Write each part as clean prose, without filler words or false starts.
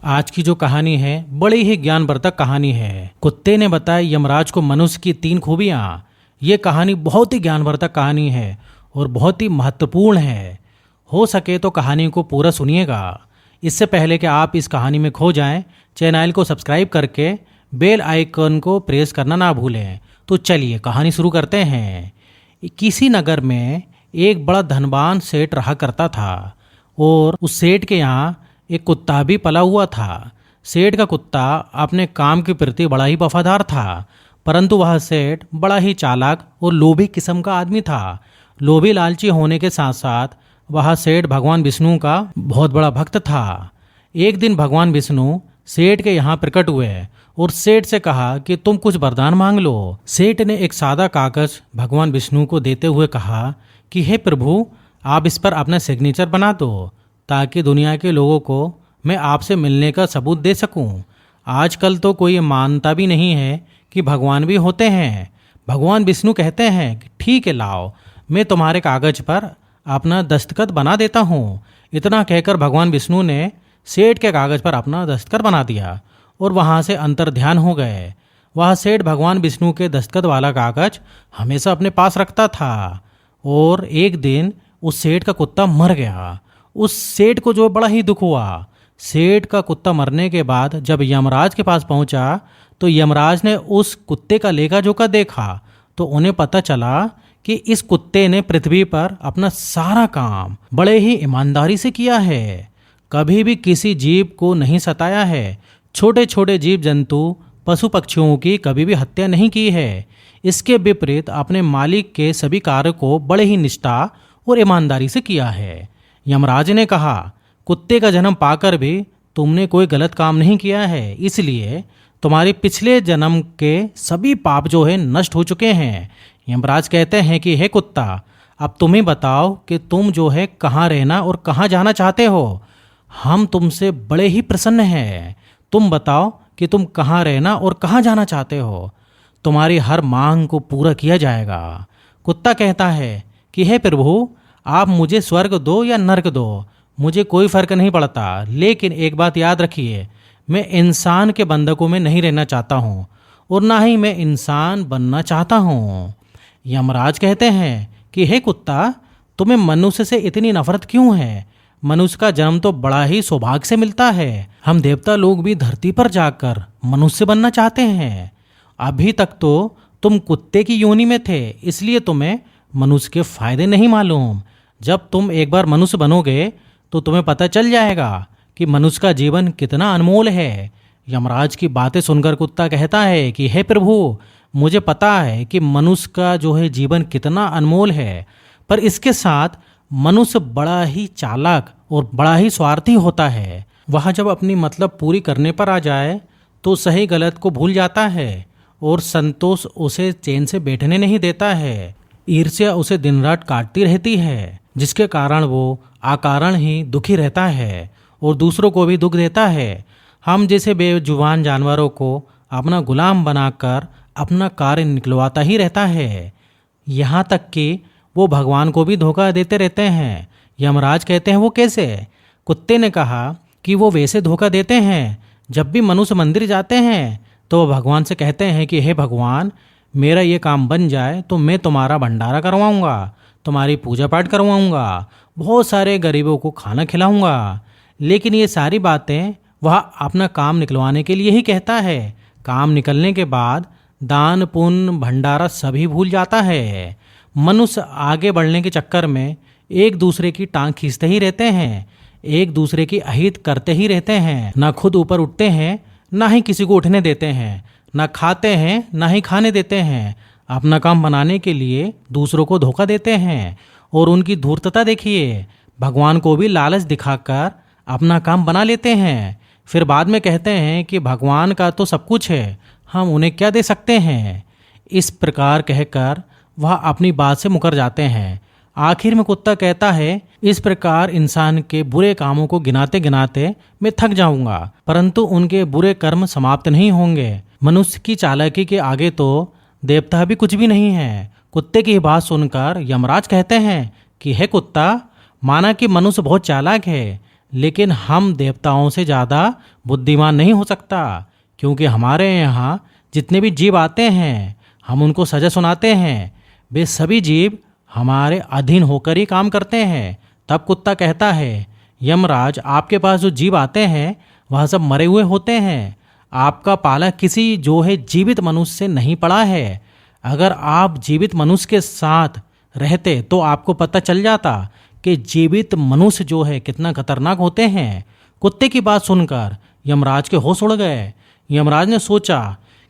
आज की जो कहानी है बड़ी ही ज्ञानवर्धक कहानी है। कुत्ते ने बताया यमराज को मनुष्य की 3 खूबियां। ये कहानी बहुत ही ज्ञानवर्धक कहानी है और बहुत ही महत्वपूर्ण है। हो सके तो कहानी को पूरा सुनिएगा। इससे पहले कि आप इस कहानी में खो जाएं, चैनल को सब्सक्राइब करके बेल आइकन को प्रेस करना ना भूलें। तो चलिए कहानी शुरू करते हैं। किसी नगर में एक बड़ा धनवान सेठ रहा करता था और उस सेठ के यहाँ एक कुत्ता भी पला हुआ था। सेठ का कुत्ता अपने काम के प्रति बड़ा ही वफादार था, परंतु वह सेठ बड़ा ही चालाक और लोभी किस्म का आदमी था। लोभी लालची होने के साथ साथ वह सेठ भगवान विष्णु का बहुत बड़ा भक्त था। एक दिन भगवान विष्णु सेठ के यहाँ प्रकट हुए और सेठ से कहा कि तुम कुछ वरदान मांग लो। सेठ ने एक सादा कागज भगवान विष्णु को देते हुए कहा कि हे प्रभु, आप इस पर अपना सिग्नेचर बना दो ताकि दुनिया के लोगों को मैं आपसे मिलने का सबूत दे सकूं। आजकल तो कोई मानता भी नहीं है कि भगवान भी होते हैं। भगवान विष्णु कहते हैं कि ठीक है, लाओ, मैं तुम्हारे कागज पर अपना दस्तखत बना देता हूँ। इतना कहकर भगवान विष्णु ने सेठ के कागज पर अपना दस्तखत बना दिया और वहाँ से अंतर्ध्यान हो गए। वह सेठ भगवान विष्णु के दस्तखत वाला कागज हमेशा अपने पास रखता था और एक दिन उस सेठ का कुत्ता मर गया। उस सेठ को जो बड़ा ही दुख हुआ। सेठ का कुत्ता मरने के बाद जब यमराज के पास पहुंचा तो यमराज ने उस कुत्ते का लेखा जोखा देखा तो उन्हें पता चला कि इस कुत्ते ने पृथ्वी पर अपना सारा काम बड़े ही ईमानदारी से किया है। कभी भी किसी जीव को नहीं सताया है। छोटे छोटे जीव जंतु पशु पक्षियों की कभी भी हत्या नहीं की है। इसके विपरीत अपने मालिक के सभी कार्य को बड़े ही निष्ठा और ईमानदारी से किया है। यमराज ने कहा, कुत्ते का जन्म पाकर भी तुमने कोई गलत काम नहीं किया है, इसलिए तुम्हारे पिछले जन्म के सभी पाप जो है नष्ट हो चुके हैं। यमराज कहते हैं कि हे कुत्ता, अब तुम ही बताओ कि तुम जो है कहाँ रहना और कहाँ जाना चाहते हो। हम तुमसे बड़े ही प्रसन्न हैं। तुम बताओ कि तुम कहाँ रहना और कहाँ जाना चाहते हो। तुम्हारी हर मांग को पूरा किया जाएगा। कुत्ता कहता है कि हे प्रभु, आप मुझे स्वर्ग दो या नर्क दो, मुझे कोई फर्क नहीं पड़ता, लेकिन एक बात याद रखिए, मैं इंसान के बंधकों में नहीं रहना चाहता हूँ और ना ही मैं इंसान बनना चाहता हूँ। यमराज कहते हैं कि हे कुत्ता, तुम्हें मनुष्य से इतनी नफरत क्यों है? मनुष्य का जन्म तो बड़ा ही सौभाग्य से मिलता है। हम देवता लोग भी धरती पर जाकर मनुष्य बनना चाहते हैं। अभी तक तो तुम कुत्ते की योनि में थे, इसलिए तुम्हें मनुष्य के फायदे नहीं मालूम। जब तुम एक बार मनुष्य बनोगे तो तुम्हें पता चल जाएगा कि मनुष्य का जीवन कितना अनमोल है। यमराज की बातें सुनकर कुत्ता कहता है कि हे प्रभु, मुझे पता है कि मनुष्य का जो है जीवन कितना अनमोल है, पर इसके साथ मनुष्य बड़ा ही चालाक और बड़ा ही स्वार्थी होता है। वह जब अपनी मतलब पूरी करने पर आ जाए तो सही गलत को भूल जाता है और संतोष उसे चैन से बैठने नहीं देता है। ईर्ष्या उसे दिन रात काटती रहती है, जिसके कारण वो अकारण ही दुखी रहता है और दूसरों को भी दुख देता है। हम जैसे बेजुबान जानवरों को अपना गुलाम बनाकर अपना कार्य निकलवाता ही रहता है। यहाँ तक कि वो भगवान को भी धोखा देते रहते हैं। यमराज कहते हैं वो कैसे? कुत्ते ने कहा कि वो वैसे धोखा देते हैं, जब भी मनुष्य मंदिर जाते हैं तो वो भगवान से कहते हैं कि हे भगवान, मेरा ये काम बन जाए तो मैं तुम्हारा भंडारा करवाऊंगा, तुम्हारी पूजा पाठ करवाऊंगा, बहुत सारे गरीबों को खाना खिलाऊंगा। लेकिन ये सारी बातें वह अपना काम निकलवाने के लिए ही कहता है। काम निकलने के बाद दान पुण्य भंडारा सभी भूल जाता है। मनुष्य आगे बढ़ने के चक्कर में एक दूसरे की टांग खींचते ही रहते हैं, एक दूसरे की अहित करते ही रहते हैं। ना खुद ऊपर उठते हैं, ना ही किसी को उठने देते हैं, ना खाते हैं ना ही खाने देते हैं। अपना काम बनाने के लिए दूसरों को धोखा देते हैं और उनकी धूर्तता देखिए। भगवान को भी लालच दिखाकर अपना काम बना लेते हैं, फिर बाद में कहते हैं कि भगवान का तो सब कुछ है, हम उन्हें क्या दे सकते हैं। इस प्रकार कहकर वह अपनी बात से मुकर जाते हैं। आखिर में कुत्ता कहता है, इस प्रकार इंसान के बुरे कामों को गिनाते गिनाते मैं थक जाऊंगा, परंतु उनके बुरे कर्म समाप्त नहीं होंगे। मनुष्य की चालाकी के आगे तो देवता भी कुछ भी नहीं है। कुत्ते की बात सुनकर यमराज कहते हैं कि हे कुत्ता, माना कि मनुष्य बहुत चालाक है, लेकिन हम देवताओं से ज़्यादा बुद्धिमान नहीं हो सकता, क्योंकि हमारे यहाँ जितने भी जीव आते हैं हम उनको सजा सुनाते हैं, वे सभी जीव हमारे अधीन होकर ही काम करते हैं। तब कुत्ता कहता है, यमराज, आपके पास जो जीव आते हैं वह सब मरे हुए होते हैं। आपका पाला किसी जो है जीवित मनुष्य से नहीं पड़ा है। अगर आप जीवित मनुष्य के साथ रहते तो आपको पता चल जाता कि जीवित मनुष्य जो है कितना खतरनाक होते हैं। कुत्ते की बात सुनकर यमराज के होश उड़ गए। यमराज ने सोचा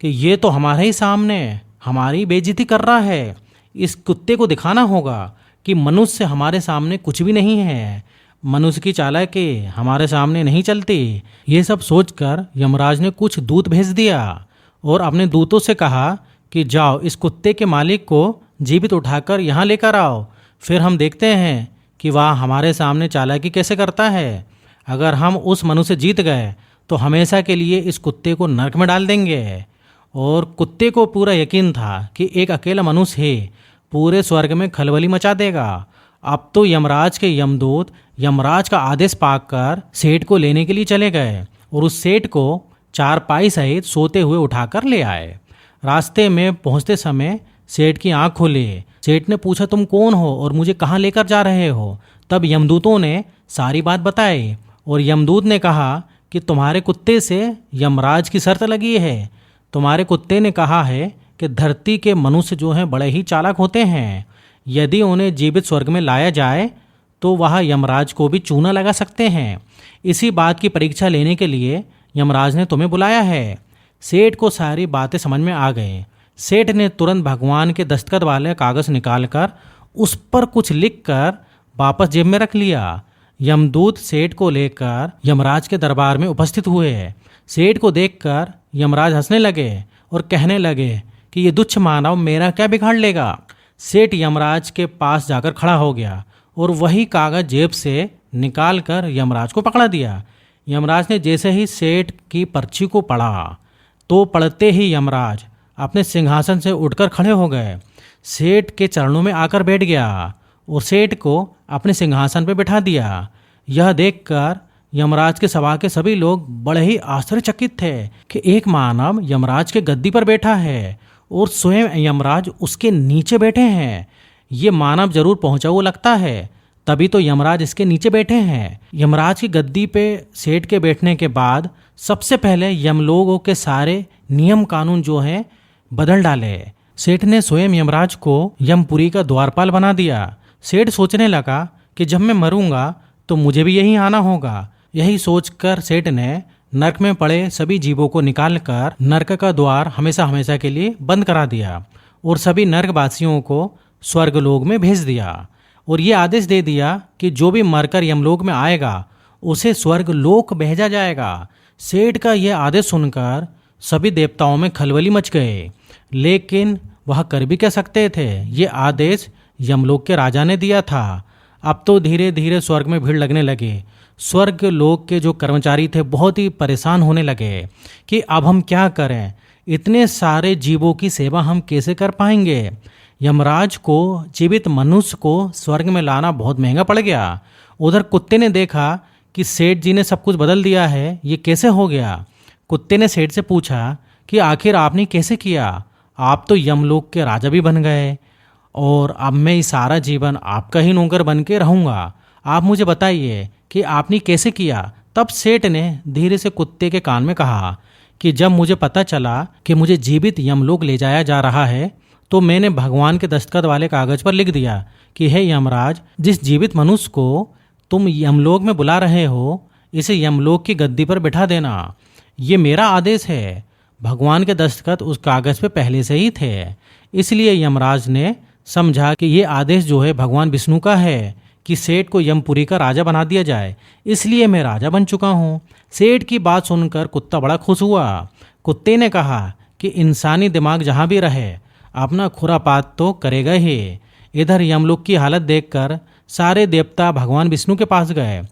कि ये तो हमारे ही सामने हमारी बेइज्जती कर रहा है। इस कुत्ते को दिखाना होगा कि मनुष्य हमारे सामने कुछ भी नहीं है, मनुष्य की चालाकी हमारे सामने नहीं चलती। ये सब सोचकर यमराज ने कुछ दूत भेज दिया और अपने दूतों से कहा कि जाओ इस कुत्ते के मालिक को जीवित उठाकर यहाँ लेकर आओ, फिर हम देखते हैं कि वह हमारे सामने चालाकी कैसे करता है। अगर हम उस मनुष्य जीत गए तो हमेशा के लिए इस कुत्ते को नरक में डाल देंगे। और कुत्ते को पूरा यकीन था कि एक अकेला मनुष्य ही पूरे स्वर्ग में खलबली मचा देगा। अब तो यमराज के यमदूत यमराज का आदेश पाकर सेठ को लेने के लिए चले गए और उस सेठ को चारपाई सहित सोते हुए उठाकर ले आए। रास्ते में पहुंचते समय सेठ की आंख खुली। सेठ ने पूछा, तुम कौन हो और मुझे कहाँ लेकर जा रहे हो? तब यमदूतों ने सारी बात बताई और यमदूत ने कहा कि तुम्हारे कुत्ते से यमराज की शर्त लगी है। तुम्हारे कुत्ते ने कहा है कि धरती के मनुष्य जो हैं बड़े ही चालाक होते हैं। यदि उन्हें जीवित स्वर्ग में लाया जाए तो वह यमराज को भी चूना लगा सकते हैं। इसी बात की परीक्षा लेने के लिए यमराज ने तुम्हें बुलाया है। सेठ को सारी बातें समझ में आ गई। सेठ ने तुरंत भगवान के दस्तखत वाले कागज निकालकर उस पर कुछ लिखकर वापस जेब में रख लिया। यमदूत सेठ को लेकर यमराज के दरबार में उपस्थित हुए। सेठ को देखकर यमराज हंसने लगे और कहने लगे कि ये तुच्छ मानव मेरा क्या बिगाड़ लेगा। सेठ यमराज के पास जाकर खड़ा हो गया और वही कागज जेब से निकालकर यमराज को पकड़ा दिया। यमराज ने जैसे ही सेठ की पर्ची को पढ़ा तो पढ़ते ही यमराज अपने सिंहासन से उठकर खड़े हो गए, सेठ के चरणों में आकर बैठ गया और सेठ को अपने सिंहासन पर बिठा दिया। यह देखकर यमराज के सभा के सभी लोग बड़े ही आश्चर्यचकित थे कि एक मानव यमराज के गद्दी पर बैठा है और स्वयं यमराज उसके नीचे बैठे हैं। ये मानव जरूर पहुंचा हुआ लगता है, तभी तो यमराज इसके नीचे बैठे हैं। यमराज की गद्दी पे सेठ के बैठने के बाद सबसे पहले यमलोगों के सारे नियम कानून जो हैं बदल डाले। सेठ ने स्वयं यमराज को यमपुरी का द्वारपाल बना दिया। सेठ सोचने लगा कि जब मैं मरूंगा तो मुझे भी यहीं आना होगा। यही सोचकर सेठ ने नरक में पड़े सभी जीवों को निकालकर नरक का द्वार हमेशा हमेशा के लिए बंद करा दिया और सभी नरकवासियों को स्वर्गलोक में भेज दिया और ये आदेश दे दिया कि जो भी मरकर यमलोक में आएगा उसे स्वर्गलोक भेजा जाएगा। सेठ का यह आदेश सुनकर सभी देवताओं में खलबली मच गए, लेकिन वह कर भी क्या सकते थे। ये आदेश यमलोक के राजा ने दिया था। अब तो धीरे धीरे स्वर्ग में भीड़ लगने लगी। स्वर्ग लोक के जो कर्मचारी थे बहुत ही परेशान होने लगे कि अब हम क्या करें, इतने सारे जीवों की सेवा हम कैसे कर पाएंगे। यमराज को जीवित मनुष्य को स्वर्ग में लाना बहुत महंगा पड़ गया। उधर कुत्ते ने देखा कि सेठ जी ने सब कुछ बदल दिया है, ये कैसे हो गया। कुत्ते ने सेठ से पूछा कि आखिर आपने कैसे किया? आप तो यमलोक के राजा भी बन गए और अब मैं इस सारा जीवन आपका ही नौकर बन के रहूँगा। आप मुझे बताइए कि आपने कैसे किया। तब सेठ ने धीरे से कुत्ते के कान में कहा कि जब मुझे पता चला कि मुझे जीवित यमलोक ले जाया जा रहा है तो मैंने भगवान के दस्तखत वाले कागज पर लिख दिया कि हे यमराज, जिस जीवित मनुष्य को तुम यमलोक में बुला रहे हो इसे यमलोक की गद्दी पर बिठा देना। ये मेरा आदेश है। भगवान के दस्तखत उस कागज पे पहले से ही थे, इसलिए यमराज ने समझा कि ये आदेश जो है भगवान विष्णु का है कि सेठ को यमपुरी का राजा बना दिया जाए, इसलिए मैं राजा बन चुका हूँ। सेठ की बात सुनकर कुत्ता बड़ा खुश हुआ। कुत्ते ने कहा कि इंसानी दिमाग जहाँ भी रहे अपना खुरापात तो करेगा ही। इधर यमलोक की हालत देखकर सारे देवता भगवान विष्णु के पास गए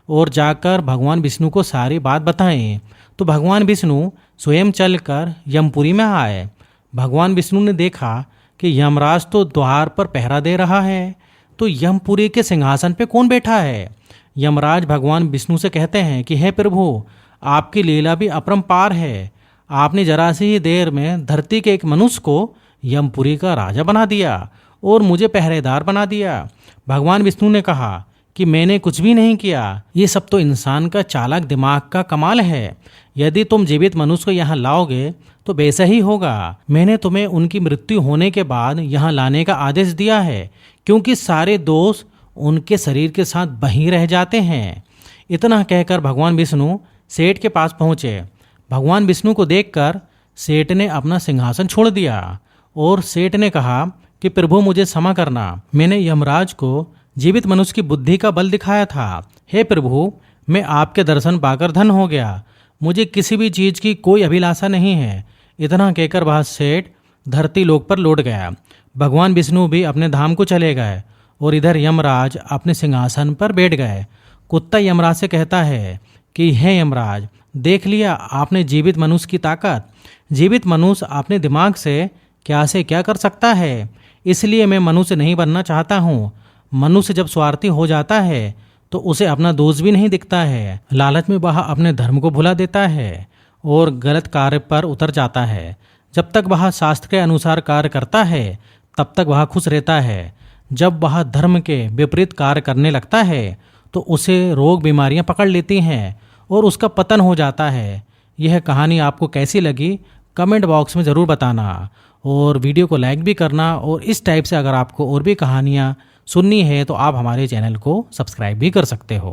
और जाकर भगवान विष्णु को सारी बात बताई तो भगवान विष्णु स्वयं चलकर यमपुरी में आए। भगवान विष्णु ने देखा कि यमराज तो द्वार पर पहरा दे रहा है, तो यमपुरी के सिंहासन पे कौन बैठा है। यमराज भगवान विष्णु से कहते हैं कि हे प्रभु, आपकी लीला भी अपरंपार है। आपने जरा सी ही देर में धरती के एक मनुष्य को यमपुरी का राजा बना दिया और मुझे पहरेदार बना दिया। भगवान विष्णु ने कहा कि मैंने कुछ भी नहीं किया, ये सब तो इंसान का चालाक दिमाग का कमाल है। यदि तुम जीवित मनुष्य को यहाँ लाओगे तो वैसा ही होगा। मैंने तुम्हें उनकी मृत्यु होने के बाद यहाँ लाने का आदेश दिया है, क्योंकि सारे दोष उनके शरीर के साथ वहीं रह जाते हैं। इतना कहकर भगवान विष्णु सेठ के पास पहुँचे। भगवान विष्णु को देखकर सेठ ने अपना सिंहासन छोड़ दिया और सेठ ने कहा कि प्रभु, मुझे क्षमा करना, मैंने यमराज को जीवित मनुष्य की बुद्धि का बल दिखाया था। हे प्रभु, मैं आपके दर्शन पाकर धन हो गया, मुझे किसी भी चीज़ की कोई अभिलाषा नहीं है। इतना कहकर वह सेठ धरती लोक पर लौट गया। भगवान विष्णु भी अपने धाम को चले गए और इधर यमराज अपने सिंहासन पर बैठ गए। कुत्ता यमराज से कहता है कि हे यमराज, देख लिया आपने जीवित मनुष्य की ताकत। जीवित मनुष्य अपने दिमाग से क्या कर सकता है, इसलिए मैं मनुष्य नहीं बनना चाहता हूँ। मनुष्य जब स्वार्थी हो जाता है तो उसे अपना दोष भी नहीं दिखता है। लालच में वह अपने धर्म को भुला देता है और गलत कार्य पर उतर जाता है। जब तक वह शास्त्र के अनुसार कार्य करता है तब तक वह खुश रहता है। जब वह धर्म के विपरीत कार्य करने लगता है तो उसे रोग बीमारियां पकड़ लेती हैं और उसका पतन हो जाता है। यह कहानी आपको कैसी लगी कमेंट बॉक्स में ज़रूर बताना और वीडियो को लाइक भी करना। और इस टाइप से अगर आपको और भी कहानियाँ सुननी है तो आप हमारे चैनल को सब्सक्राइब भी कर सकते हो।